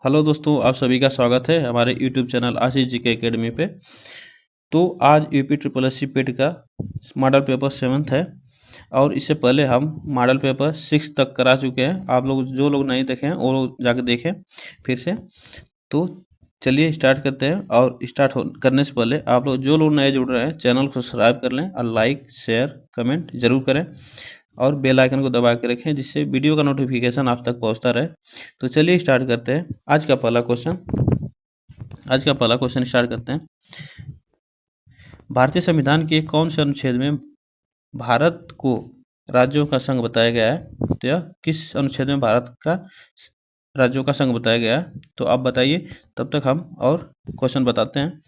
Hello दोस्तों, आप सभी का स्वागत है हमारे यूट्यूब चैनल आशीष जी के अकेडमी पे। तो आज यूपी ट्रिपल एस सी पेट का मॉडल पेपर 7th है और इससे पहले हम मॉडल पेपर 6 तक करा चुके हैं। आप लोग जो लोग नहीं देखे हैं वो लोग जाके देखें फिर से। तो चलिए स्टार्ट करते हैं। और स्टार्ट करने से पहले आप लोग जो लोग नए जुड़ रहे हैं चैनल को सब्सक्राइब कर लें और लाइक शेयर कमेंट जरूर करें और बेल आइकन को दबा के रखें जिससे वीडियो का नोटिफिकेशन आप तक पहुंचता रहे। तो चलिए स्टार्ट करते हैं। आज का पहला क्वेश्चन स्टार्ट करते हैं। भारतीय संविधान के कौन से अनुच्छेद में भारत को राज्यों का संघ बताया गया है? तो यह किस अनुच्छेद में भारत का राज्यों का संघ बताया गया है? तो आप बताइए, तब तक हम और क्वेश्चन बताते हैं।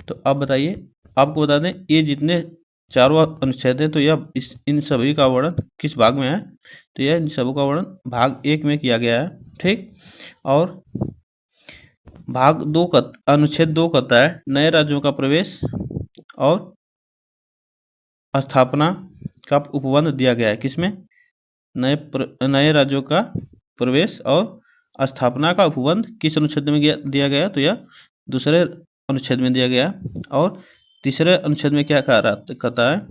तो आप बताइए, आपको बता दें ये जितने चारों अनुच्छेद हैं तो यह इन सभी का वर्णन किस भाग में है? तो यह इन सबों का वर्णन भाग 1 में किया गया है। ठीक। और भाग 2 का अनुच्छेद 2 कहता है नए राज्यों का प्रवेश और स्थापना का उपबंध दिया गया है। किसमें? नए राज्यों का प्रवेश और स्थापना का उपबंध किस अनुच्छेद में दिया गया? तो यह दूसरे अनुच्छेद में दिया गया। और तीसरे अनुच्छेद में क्या कहता है?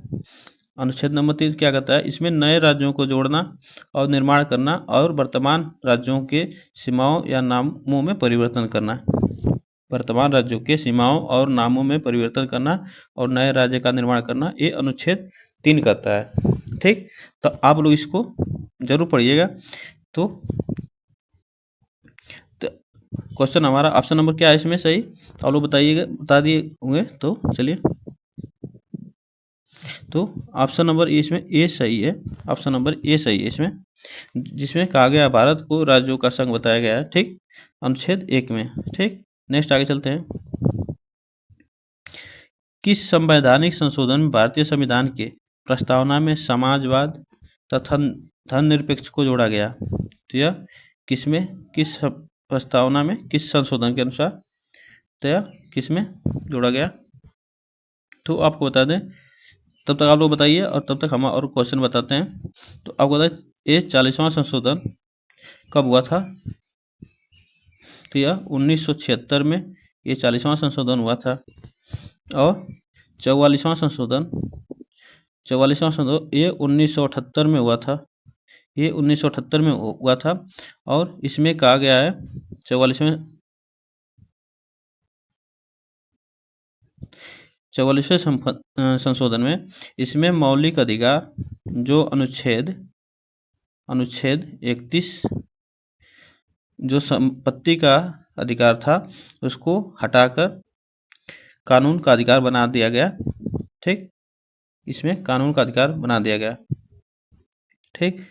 अनुच्छेद नंबर 3 क्या कहता है? इसमें नए राज्यों को जोड़ना और निर्माण करना और वर्तमान राज्यों के सीमाओं या नामों में परिवर्तन करना। वर्तमान राज्यों के सीमाओं और नामों में परिवर्तन करना और नए राज्य का निर्माण करना, ये अनुच्छेद 3 कहता है। ठीक। तो आप लोग इसको जरूर पढ़िएगा। तो क्वेश्चन हमारा ऑप्शन नंबर क्या है इसमें सही? आप लोग बताइएगा, बता दिए होंगे। तो चलिए, तो ऑप्शन नंबर इसमें ए सही है। ऑप्शन नंबर ए सही है इसमें, जिसमें कहा गया भारत को राज्यों का संघ बताया गया है। ठीक, अनुच्छेद 1 में। ठीक, नेक्स्ट आगे चलते हैं। किस संवैधानिक संशोधन में भारतीय संविधान के प्रस्तावना में समाजवाद तथा धर्मनिरपेक्ष को जोड़ा गया? तो यह किसमें, किस प्रस्तावना में, किस संशोधन के अनुसार, तो यह किसमें जोड़ा गया? तो आपको बता दें, तब तक आप लोग बताइए और तब तक हम और क्वेश्चन बताते हैं। तो आपको बता दें, ये 40वां संशोधन कब हुआ था? तो यह 1976 में ये 40वां संशोधन हुआ था। और 44वां संशोधन ये 1978 में हुआ था। ये 1978 में हुआ था। और इसमें कहा गया है 44वें संशोधन में, इसमें मौलिक अधिकार जो अनुच्छेद 31 जो संपत्ति का अधिकार था उसको हटाकर कानून का अधिकार बना दिया गया। ठीक, इसमें कानून का अधिकार बना दिया गया। ठीक,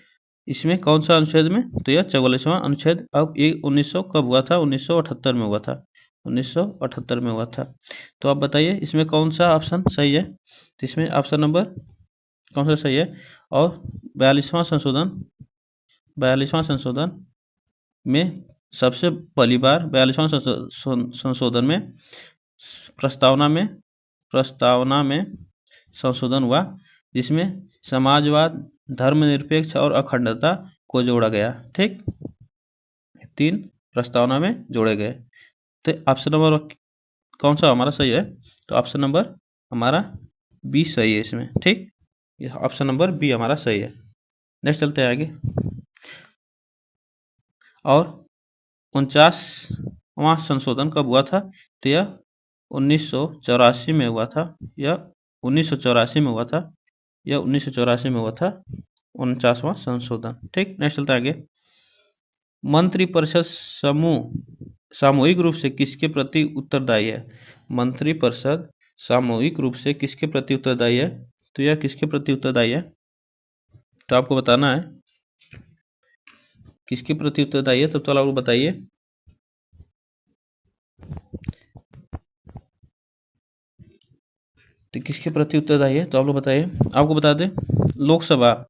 इसमें कौन सा अनुच्छेद में? तो यह 44वां अनुच्छेद। अब ये 1900 कब हुआ था? 1978 में हुआ था। 1978 में हुआ था। तो आप बताइए इसमें कौन सा ऑप्शन सही है? तो इसमें ऑप्शन नंबर कौन सा सही है? और 42वां संशोधन में सबसे पहली बार 42वां संशोधन में प्रस्तावना में संशोधन हुआ जिसमें समाजवाद, धर्मनिरपेक्ष और अखंडता को जोड़ा गया। ठीक, 3 प्रस्तावना में जोड़े गए। तो ऑप्शन नंबर कौन सा हमारा सही है? तो ऑप्शन नंबर हमारा बी सही है इसमें। ठीक, ये ऑप्शन नंबर बी हमारा सही है। नेक्स्ट चलते हैं आगे। और 49वां संशोधन कब हुआ था? तो यह 1984 में हुआ था। यह 1984 में हुआ था। यह 1984 में हुआ था 49वां संशोधन। ठीक, नेक्स्ट चलता है आगे। मंत्रिपरिषद सामूहिक रूप से किसके प्रति उत्तरदायी है? मंत्रिपरिषद सामूहिक रूप से किसके प्रति उत्तरदायी है? तो यह किसके प्रति उत्तरदायी है? तो आपको बताना है किसके प्रति उत्तरदायी है। तब तो आप बताइए। तो किसके प्रति उत्तरदायी है? तो आप लोग बताइए। आपको बता दें, लोकसभा,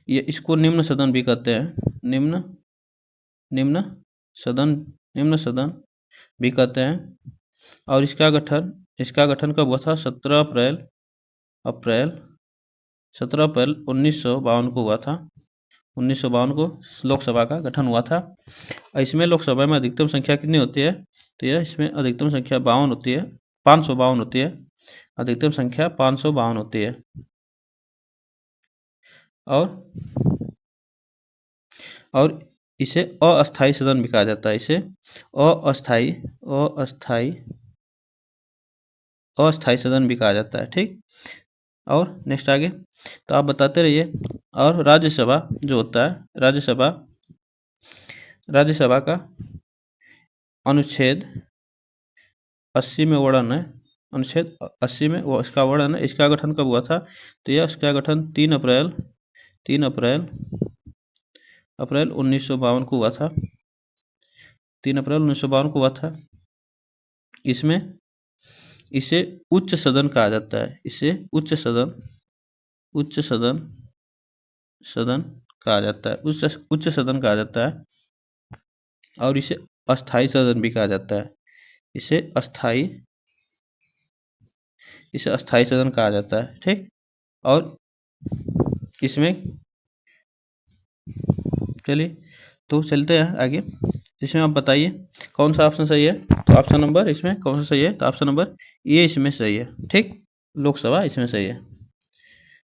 ये इसको निम्न सदन भी कहते हैं। निम्न सदन भी कहते हैं। और इसका गठन कब हुआ था? 17 अप्रैल 1952 को हुआ था। 1952 को लोकसभा का गठन हुआ था। इसमें लोकसभा में अधिकतम संख्या कितनी होती है, तो यह इसमें अधिकतम संख्या 52 होती है, 552 होती है, अधिकतम संख्या 552 होती है। और इसे अस्थायी सदन भी कहा जाता है, इसे अस्थायी सदन भी कहा जाता है। ठीक, और नेक्स्ट आगे तो आप बताते रहिए। और राज्यसभा जो होता है, राज्यसभा का अनुच्छेद 80 में वर्णन है, अनुच्छेद 80 में वो इसका वर्णन है। इसका गठन कब हुआ था, तो यह इसका गठन 3 अप्रैल 1952 को हुआ था, 3 अप्रैल 1952 को हुआ था। इसमें इसे उच्च सदन कहा जाता है, इसे उच्च सदन कहा जाता है, उच्च सदन कहा जाता है। और इसे अस्थायी सदन भी कहा जाता है, इसे अस्थायी सदन कहा जाता है। ठीक, और इसमें चलिए तो चलते हैं आगे, जिसमें आप बताइए कौन सा ऑप्शन सही है। तो ऑप्शन नंबर इसमें कौन सा सही है, तो ऑप्शन नंबर ए इसमें सही है। ठीक, लोकसभा इसमें सही है।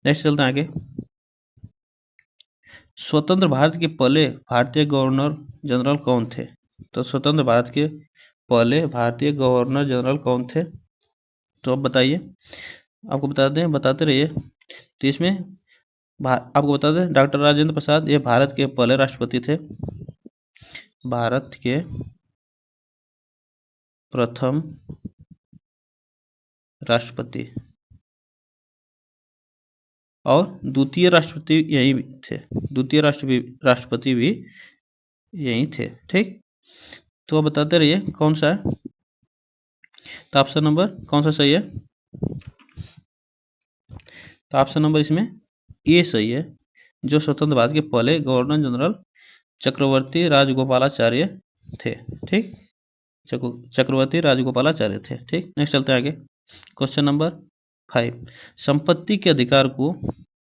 नेक्स्ट चलते हैं आगे। स्वतंत्र भारत के पहले भारतीय गवर्नर जनरल कौन थे, तो स्वतंत्र भारत के पहले भारतीय गवर्नर जनरल कौन थे, तो आप बताइए, आपको बताते रहिए। तो इसमें आपको बता दें डॉक्टर राजेंद्र प्रसाद, ये भारत के पहले राष्ट्रपति थे, भारत के प्रथम राष्ट्रपति, और द्वितीय राष्ट्रपति यही थे, द्वितीय राष्ट्रपति भी यही थे। ठीक, तो बताते रहिए कौन सा है, तो ऑप्शन नंबर कौन सा सही है, तो ऑप्शन नंबर इसमें ए सही है। जो स्वतंत्र भारत के पहले गवर्नर जनरल चक्रवर्ती राजगोपालाचार्य थे। ठीक, चक्रवर्ती राजगोपालाचार्य थे। ठीक, नेक्स्ट चलते हैं आगे। क्वेश्चन नंबर 5, संपत्ति के अधिकार को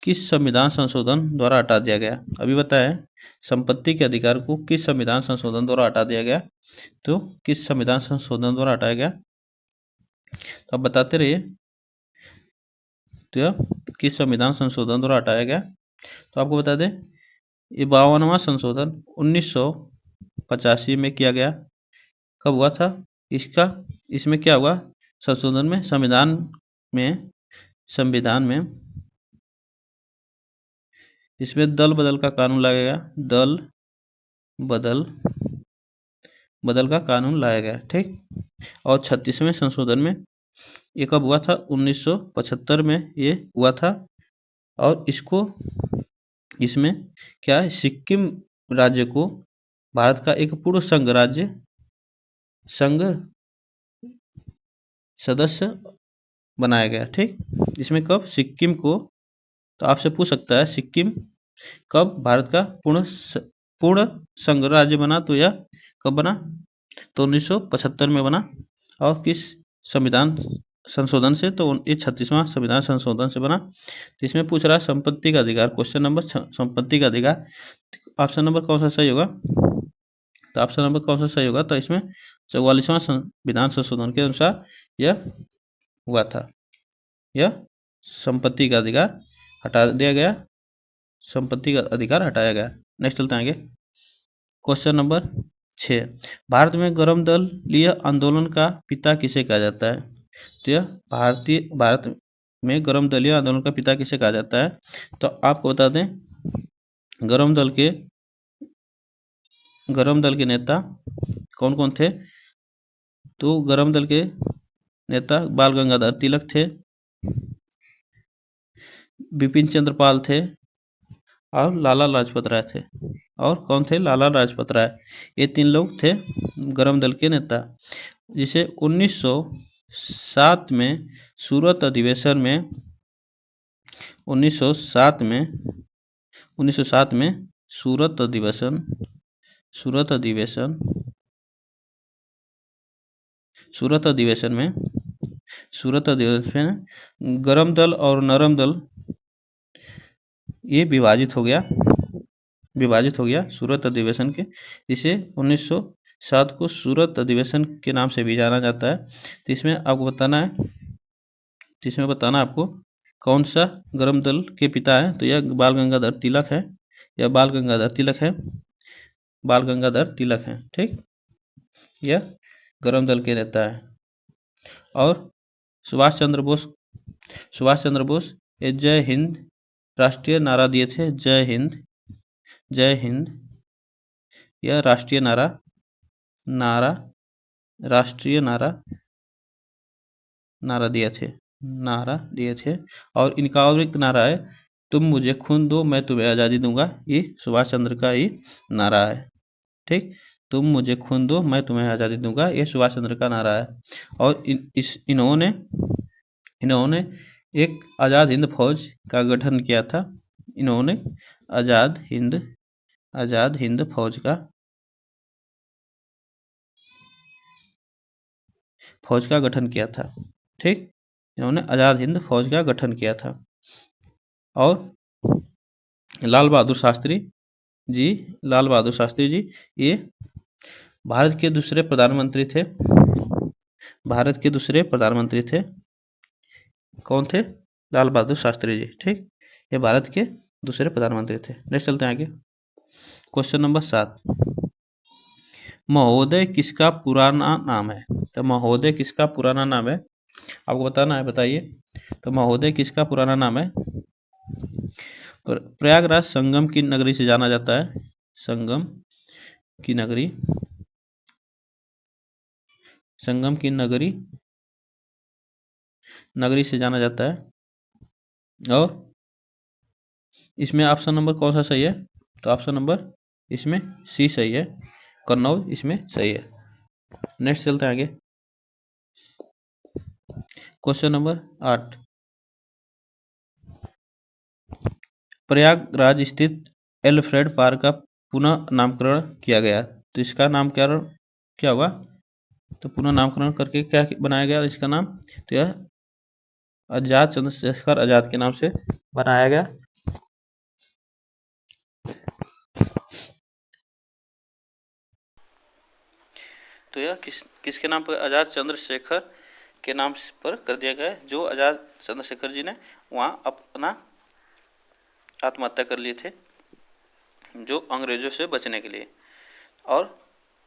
किस संविधान संशोधन द्वारा हटा दिया गया, अभी बताया संपत्ति के अधिकार को किस संविधान संशोधन द्वारा हटा दिया गया, तो किस संविधान संशोधन द्वारा हटाया गया, तो आप बताते रहिए। तो यह किस संविधान संशोधन द्वारा हटाया गया, तो आपको बता दें ये 52वां संशोधन 1985 में किया गया। कब हुआ था इसमें क्या हुआ, संशोधन में संविधान में इसमें दल बदल का कानून लाया गया, दल बदल का कानून लाया गया। ठीक, और 36वें संशोधन में ये कब हुआ था, 1975 में ये हुआ था। और इसमें क्या है, सिक्किम राज्य को भारत का एक पूर्ण संघ सदस्य बनाया गया। ठीक, इसमें कब सिक्किम को, तो आपसे पूछ सकता है सिक्किम कब भारत का पूर्ण संघ राज्य बना, तो यह कब बना, तो 1975 में बना। और किस संविधान संशोधन से, तो ये 36वां संविधान संशोधन से बना। तो इसमें पूछ रहा है संपत्ति का अधिकार, क्वेश्चन नंबर संपत्ति का अधिकार, ऑप्शन नंबर कौन सा सही होगा, तो ऑप्शन नंबर कौन सा सही होगा, तो इसमें 44वां संविधान संशोधन के अनुसार यह हुआ था, यह संपत्ति का अधिकार हटा दिया गया, संपत्ति का अधिकार हटाया गया। नेक्स्ट चलते हैं आगे। क्वेश्चन नंबर 6, भारत में गर्म दलीय आंदोलन का पिता किसे कहा जाता है, तो यह भारत में गर्म दलीय आंदोलन का पिता किसे कहा जाता है, तो आपको बता दें गर्म दल के नेता कौन कौन थे, तो गर्म दल के नेता बाल गंगाधर तिलक थे, बिपिन चंद्र पाल थे, और लाला लाजपत राय थे। और कौन थे, लाला लाजपत राय, ये 3 लोग थे गर्म दल के नेता, जिसे 1907 में सूरत अधिवेशन में 1907 में सूरत अधिवेशन में गर्म दल और नरम दल ये विभाजित हो गया, विभाजित हो गया सूरत अधिवेशन के, जिसे 1907 को सूरत अधिवेशन के नाम से भी जाना जाता है। तो इसमें आपको बताना है, आपको कौन सा गरम दल के पिता है। तो यह बाल गंगाधर तिलक है, बाल गंगाधर तिलक है। ठीक, यह गरम दल के नेता है। और सुभाष चंद्र बोस ये जय हिंद राष्ट्रीय नारा दिए थे। जय हिंद यह राष्ट्रीय नारा दिए थे। और इनका और एक नारा है, तुम मुझे खून दो मैं तुम्हें आज़ादी दूंगा। ये सुभाष चंद्र का ही नारा है। ठीक, तुम मुझे खून दो मैं तुम्हें आज़ादी दूंगा, ये सुभाष चंद्र का नारा है। और इन्होंने एक आज़ाद हिंद फौज का गठन किया था। इन्होंने आज़ाद हिंद फौज का गठन किया था। ठीक, इन्होंने आज़ाद हिंद फौज का गठन किया था। और लाल बहादुर शास्त्री जी ये भारत के दूसरे प्रधानमंत्री थे। कौन थे? लाल बहादुर शास्त्री जी। ठीक, ये भारत के दूसरे प्रधानमंत्री थे। नेक्स्ट चलते हैं आगे। क्वेश्चन नंबर 7, महोदय किसका पुराना नाम है? तो महोदय किसका पुराना नाम है आपको बताना है, बताइए। तो महोदय किसका पुराना नाम है? प्रयागराज संगम की नगरी से जाना जाता है। संगम की नगरी से जाना जाता है। और इसमें ऑप्शन नंबर कौन सा सही है? तो ऑप्शन नंबर इसमें सी सही है, कन्नौज इसमें सही है। नेक्स्ट चलते हैं आगे। क्वेश्चन नंबर 8, प्रयागराज स्थित एल्फ्रेड पार्क का पुनः नामकरण किया गया। तो इसका नामकरण क्या हुआ? तो पुनः नामकरण करके क्या बनाया गया इसका नाम? तो यह आजाद चंद्रशेखर आजाद के नाम से बनाया गया। तो यह किसके नाम पर? आजाद चंद्रशेखर के नाम पर कर दिया गया, जो आजाद चंद्रशेखर जी ने वहां अपना आत्महत्या कर लिए थे, जो अंग्रेजों से बचने के लिए। और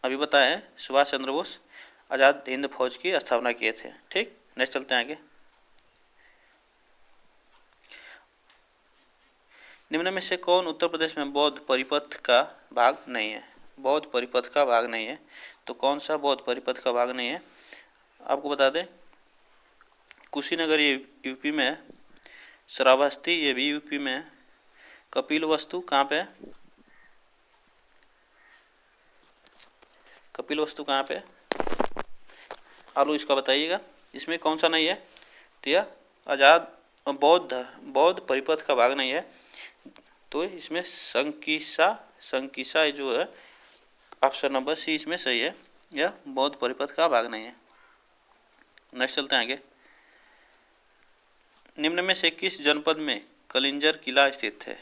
अभी बताया सुभाष चंद्र बोस आजाद हिंद फौज की स्थापना किए थे। ठीक, नेक्स्ट चलते हैं आगे। निम्न में से कौन उत्तर प्रदेश में बौद्ध परिपथ का भाग नहीं है? बौद्ध परिपथ का भाग नहीं है, तो कौन सा बौद्ध परिपथ का भाग नहीं है? आपको बता दें, कुशीनगर ये यूपी में है, श्रावस्ती ये भी यूपी में है, कपिलवस्तु कहाँ पे है? कपिलवस्तु कहाँ पे? आप लोग इसका बताइएगा, इसमें कौन सा नहीं है? तो यह आजाद बौद्ध परिपथ का भाग नहीं है। तो इसमें संकीसा जो है ऑप्शन नंबर सी इसमें सही है, यह बौद्ध परिपथ का भाग नहीं है। नेक्स्ट चलते हैं आगे। निम्न में से किस जनपद में कलिंजर किला स्थित है?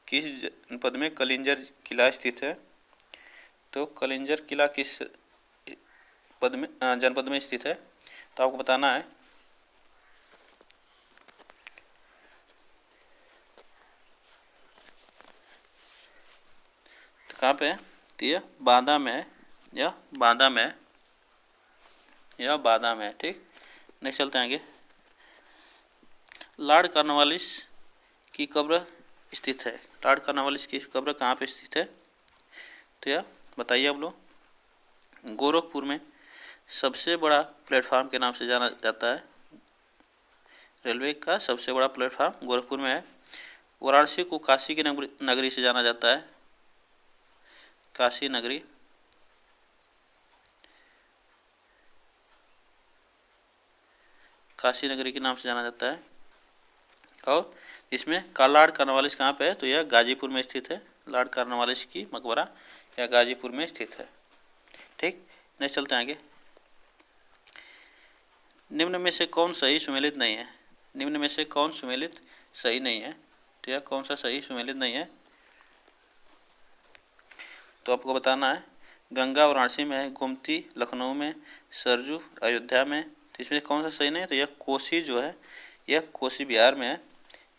किस जनपद में कलिंजर किला स्थित है? तो कलिंजर किला किस जनपद में स्थित है? तो आपको बताना है। तो कहाँ पे है? तो यह बांदा में है, यह बांदा में है। ठीक, नेक्स्ट चलते हैं आगे। लॉर्ड कॉर्नवालिस की कब्र स्थित है। लॉर्ड कॉर्नवालिस की कब्र कहाँ पे स्थित है? तो यह बताइए आप लोग। गोरखपुर में सबसे बड़ा प्लेटफार्म के नाम से जाना जाता है। रेलवे का सबसे बड़ा प्लेटफार्म गोरखपुर में है। वाराणसी को काशी की नगरी से जाना जाता है। काशी नगरी के नाम से जाना जाता है। और इसमें लॉर्ड कॉर्नवालिस कहाँ पे है? तो यह गाजीपुर में स्थित है। लॉर्ड कॉर्नवालिस की मकबरा यह गाजीपुर में स्थित है। ठीक, नेक्स्ट चलते हैं आगे। निम्न में से कौन सही सुमेलित नहीं है? निम्न में से कौन सुमेलित सही नहीं है? तो यह कौन सा सही सुमेलित नहीं है? तो आपको बताना है। गंगा वाराणसी में है, गोमती लखनऊ में, सरजू अयोध्या में। तो इसमें कौन सा सही नहीं है? तो यह कोसी जो है, यह कोसी बिहार में है,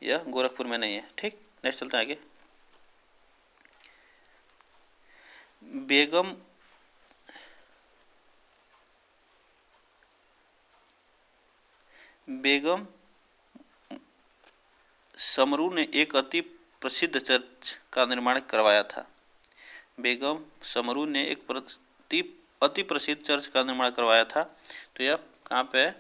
यह गोरखपुर में नहीं है। ठीक, नेक्स्ट चलते हैं आगे। बेगम बेगम समरू ने एक अति प्रसिद्ध चर्च का निर्माण करवाया था। बेगम समरू ने एक अति प्रसिद्ध चर्च का निर्माण करवाया था। तो यह कहाँ पे है?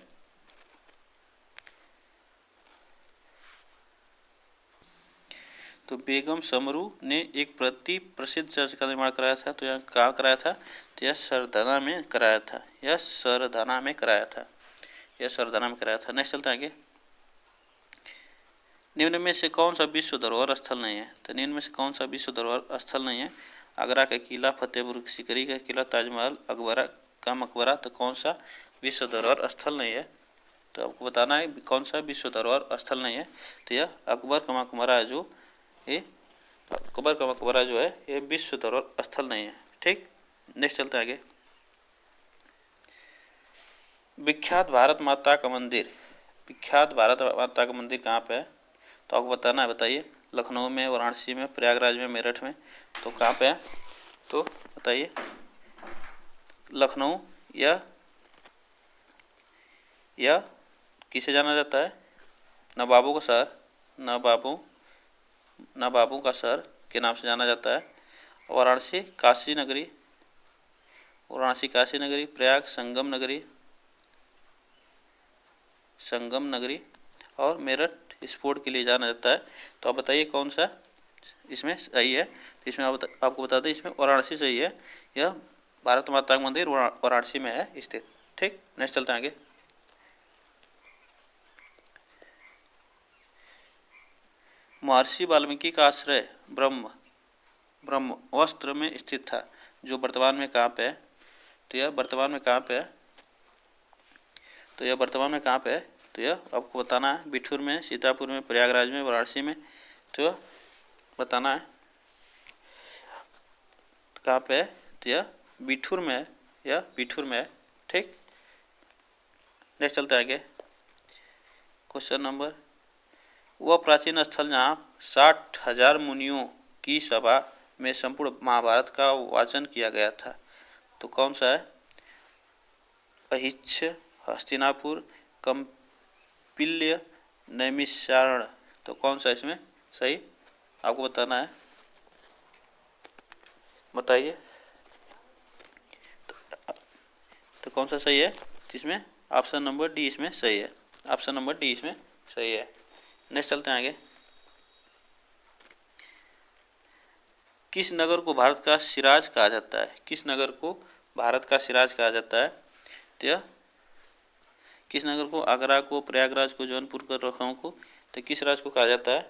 तो बेगम समरू ने एक प्रसिद्ध चर्च का निर्माण कराया था। तो यह कहाँ कराया था? तो यह सरधना में कराया था। यह सरधना में कराया था। यह सरधना में कराया था। नेक्स्ट चलते हैं आगे। निम्न में से कौन सा विश्व धरोहर स्थल नहीं है? तो निम्न में से कौन सा विश्व धरोहर स्थल नहीं है? आगरा का किला, फतेहपुर सीकरी का किला, ताजमहल, अकबरा का मकबरा। तो कौन सा विश्व धरोहर स्थल नहीं है? तो आपको बताना है कौन सा विश्व धरोहर स्थल नहीं है। तो यह अकबर का मकबरा है, जो ये अकबर का मकबरा जो है ये विश्व धरोहर स्थल नहीं है। ठीक, नेक्स्ट चलते हैं आगे। विख्यात भारत माता का मंदिर, विख्यात भारत माता का मंदिर कहाँ पे है? तो आपको बताना है, बताइए। लखनऊ में, वाराणसी में, प्रयागराज में, मेरठ में। तो कहाँ पे है? तो बताइए। लखनऊ या किसे जाना जाता है? नवाबों का शहर, नवाबों का शहर के नाम से जाना जाता है। वाराणसी काशी नगरी, प्रयाग संगम नगरी, और मेरठ स्पोर्ट के लिए जाना जाता है। तो आप बताइए कौन सा इसमें सही है? तो इसमें आपको बता दें, इसमें वाराणसी सही है। यह भारत माता का मंदिर वाराणसी में है स्थित। ठीक, नेक्स्ट चलते हैं आगे। महर्षि वाल्मीकि का आश्रय ब्रह्मवस्त्र में स्थित था, जो वर्तमान में कहाँ पे है? तो यह वर्तमान में कहाँ पे है? तो यह आपको बताना है। बिठूर में, सीतापुर में, प्रयागराज में, वाराणसी में। तो बताना है कहाँ पे है? तो यह बिठूर में है, ठीक, नेक्स्ट चलते हैं आगे। क्वेश्चन नंबर, वह प्राचीन स्थल जहाँ 60,000 मुनियों की सभा में संपूर्ण महाभारत का वाचन किया गया था, तो कौन सा है? अहिच्छ, हस्तिनापुर, कम्पिल्य, नैमिषारण्य। तो कौन सा इसमें सही आपको बताना है, बताइए। तो कौन सा सही है? इसमें ऑप्शन नंबर डी इसमें सही है। ऑप्शन नंबर डी इसमें सही है। नेक्स्ट चलते हैं आगे। किस नगर को भारत का सिराज कहा जाता है? किस नगर को भारत का सिराज कहा जाता है? तो किस नगर को? आगरा को, प्रयागराज को, जौनपुर को, लखनऊ को। तो किस राज को कहा जाता है?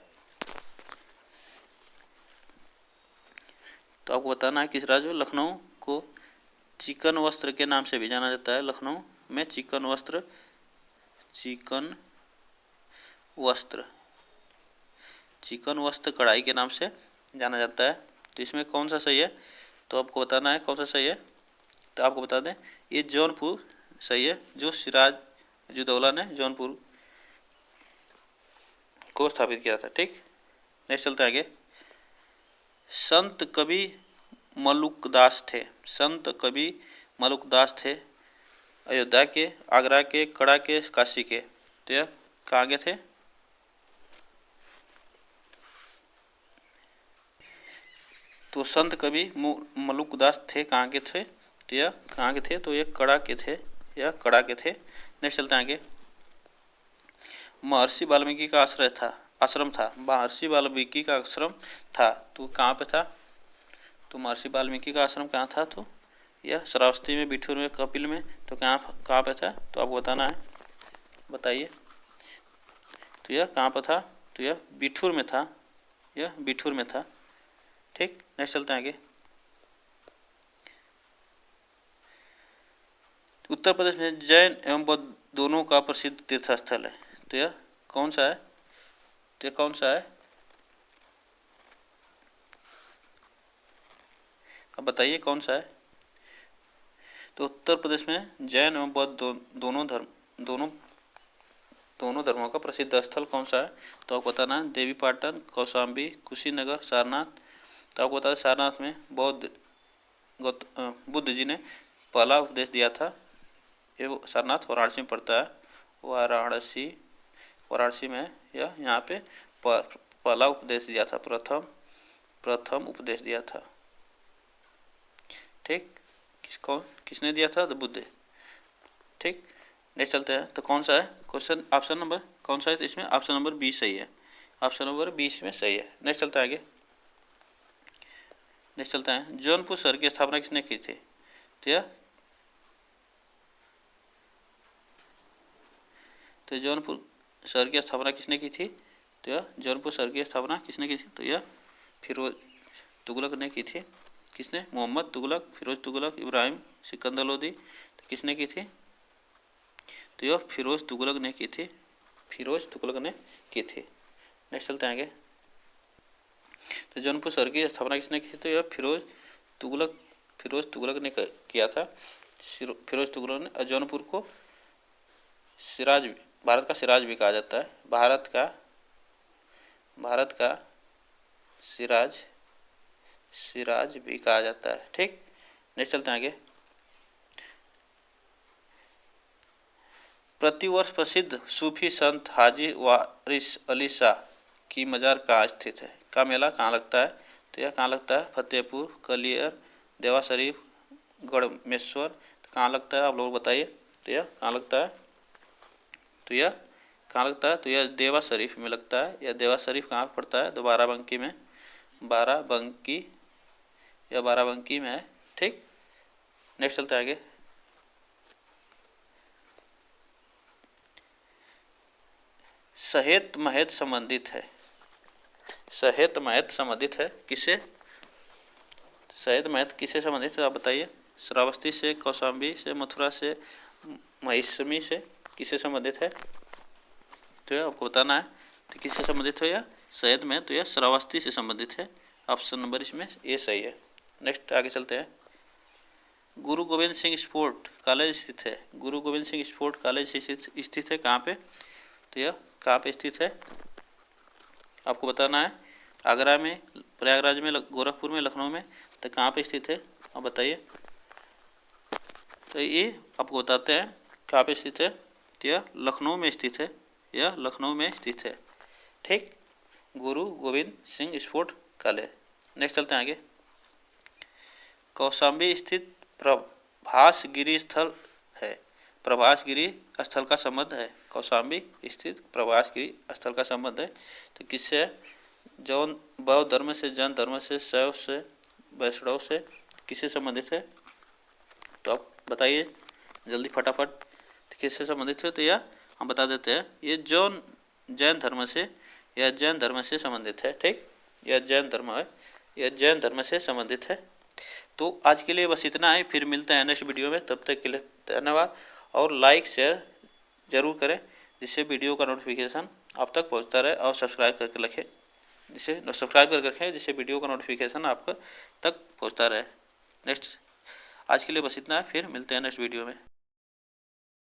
तो आपको बताना है किस राज्य में। लखनऊ को चिकन वस्त्र के नाम से भी जाना जाता है। लखनऊ में चिकन वस्त्र कढ़ाई के नाम से जाना जाता है। तो इसमें कौन सा सही है? तो आपको बताना है कौन सा सही है। तो आपको बता दें, ये जौनपुर सही है, जो सिराजुद्दौला ने जौनपुर को स्थापित किया था। ठीक, नेक्स्ट चलते आगे। संत कवि मलुकदास थे अयोध्या के, आगरा के, कड़ा के, काशी के। तो यह कहाँ के थे? तो संत कवि मलुकदास थे कहाँ के थे? तो यह कहाँ के थे? तो यह कड़ा के थे, नेक्स्ट चलते हैं आगे। महर्षि वाल्मीकि का आश्रम था। महर्षि वाल्मीकि का आश्रम था, तो कहाँ पे था? तो महर्षि वाल्मीकि का आश्रम कहाँ था? तो यह श्रावस्ती में, बिठूर में, कपिल में। तो कहाँ पे था? तो आपको बताना है, बताइए। तो यह कहाँ पर था? तो यह बिठूर में था, ठीक, नेक्स्ट चलते हैं आगे। उत्तर प्रदेश में जैन एवं बौद्ध दोनों का प्रसिद्ध तीर्थ स्थल है। तो यह कौन सा है? तो यह कौन सा है? अब बताइए कौन सा है। तो उत्तर प्रदेश में जैन एवं बौद्ध दोनों धर्मों का प्रसिद्ध स्थल कौन सा है। तो आपको बताना है देवी पाटन, कौशाम्बी, कुशीनगर, सारनाथ। तो आपको बता दें सारनाथ में बुद्ध जी ने पहला उपदेश दिया था। ये सारनाथ वाराणसी में पड़ता है। वाराणसी में यह यहाँ पे पहला उपदेश दिया था, प्रथम उपदेश दिया था। ठीक, किसने दिया था? तो बुद्ध। ठीक, नेक्स्ट चलते हैं। तो कौन सा है क्वेश्चन, ऑप्शन नंबर कौन सा है? तो इसमें ऑप्शन नंबर 20 सही है। ऑप्शन नंबर 20 में सही है। नेक्स्ट चलते हैं आगे। नेक्स्ट चलते हैं, जौनपुर शहर की स्थापना किसने की थी? तो जौनपुर शहर की स्थापना किसने की थी? तो यह जौनपुर शहर की स्थापना किसने की थी? तो यह फिरोज तुगलक ने की थी। किसने? मोहम्मद तुगलक, फिरोज तुगलक, इब्राहिम सिकंदर लोदी। तो किसने की थी? तो यह फिरोज तुगलक ने की थी। फिरोज तुगलक ने की थी। नेक्स्ट चलते हैं आगे। तो जौनपुर शहर की स्थापना किसने की? तो यह फिरोज तुगलक ने किया था। फिरोज तुगलक ने जौनपुर को भारत का सिराज भी कहा जाता है। भारत का सिराज भी कहा जाता है। ठीक, नेक्स्ट चलते हैं आगे। प्रतिवर्ष प्रसिद्ध सूफी संत हाजी वारिस अली शाह की मजार कहाँ स्थित है? का मेला कहाँ लगता है? तो यह कहाँ लगता है? फतेहपुर, कलियर, देवा शरीफ, गढ़मेश्वर। तो कहाँ लगता है आप लोग बताइए। तो यह कहाँ लगता है? तो यह कहाँ लगता है? तो यह देवा शरीफ में लगता है। यह देवा शरीफ कहाँ पड़ता है? तो बाराबंकी में। बाराबंकी में है। ठीक, नेक्स्ट चलते हैं आगे। सहेत महत संबंधित है। सहेत महत संबंधित है किससे? सहेत महत किससे संबंधित है आप बताइए। श्रावस्ती से, कौशाम्बी से, मथुरा से, महिषमी से, किससे संबंधित है? तो आपको बताना है। तो किससे संबंधित है यह? सहेत महत। तो यह श्रावस्ती से संबंधित है। ऑप्शन नंबर इसमें ए सही है। नेक्स्ट आगे चलते हैं। गुरु गोविंद सिंह स्पोर्ट कॉलेज स्थित है। गुरु गोविंद सिंह स्पोर्ट कॉलेज स्थित है कहाँ पे? तो यह कहाँ पे स्थित है आपको बताना है। आगरा में, प्रयागराज में, गोरखपुर में, लखनऊ में। तो कहाँ पे स्थित है आप बताइए। तो ये आपको बताते हैं कहाँ पे स्थित है। तो यह लखनऊ में स्थित है। यह लखनऊ में स्थित है। ठीक, गुरु Govind Singh sport college. Next चलते हैं आगे। कौशाम्बी स्थित प्रभासगिरी स्थल है। प्रभासगिरी स्थल का संबंध है। कौशाम्बी स्थित प्रभासगिरी स्थल का संबंध है। तो किससे? जौन बौद्ध धर्म से, जैन धर्म से, शैव से, वैष्णव से, किससे संबंधित है? तो आप बताइए जल्दी फटाफट। तो किससे संबंधित है? तो यह हम बता देते हैं, ये जैन धर्म से, यह जैन धर्म से संबंधित है। ठीक, यह जैन धर्म है, यह जैन धर्म से संबंधित है। तो आज के लिए बस इतना है। फिर मिलते हैं नेक्स्ट वीडियो में। तब तक के लिए धन्यवाद। और लाइक शेयर जरूर करें जिससे वीडियो का नोटिफिकेशन आप तक पहुंचता रहे। और सब्सक्राइब करके रखें जिससे वीडियो का नोटिफिकेशन आप तक पहुंचता रहे। नेक्स्ट आज के लिए बस इतना है। फिर मिलते हैं नेक्स्ट वीडियो में।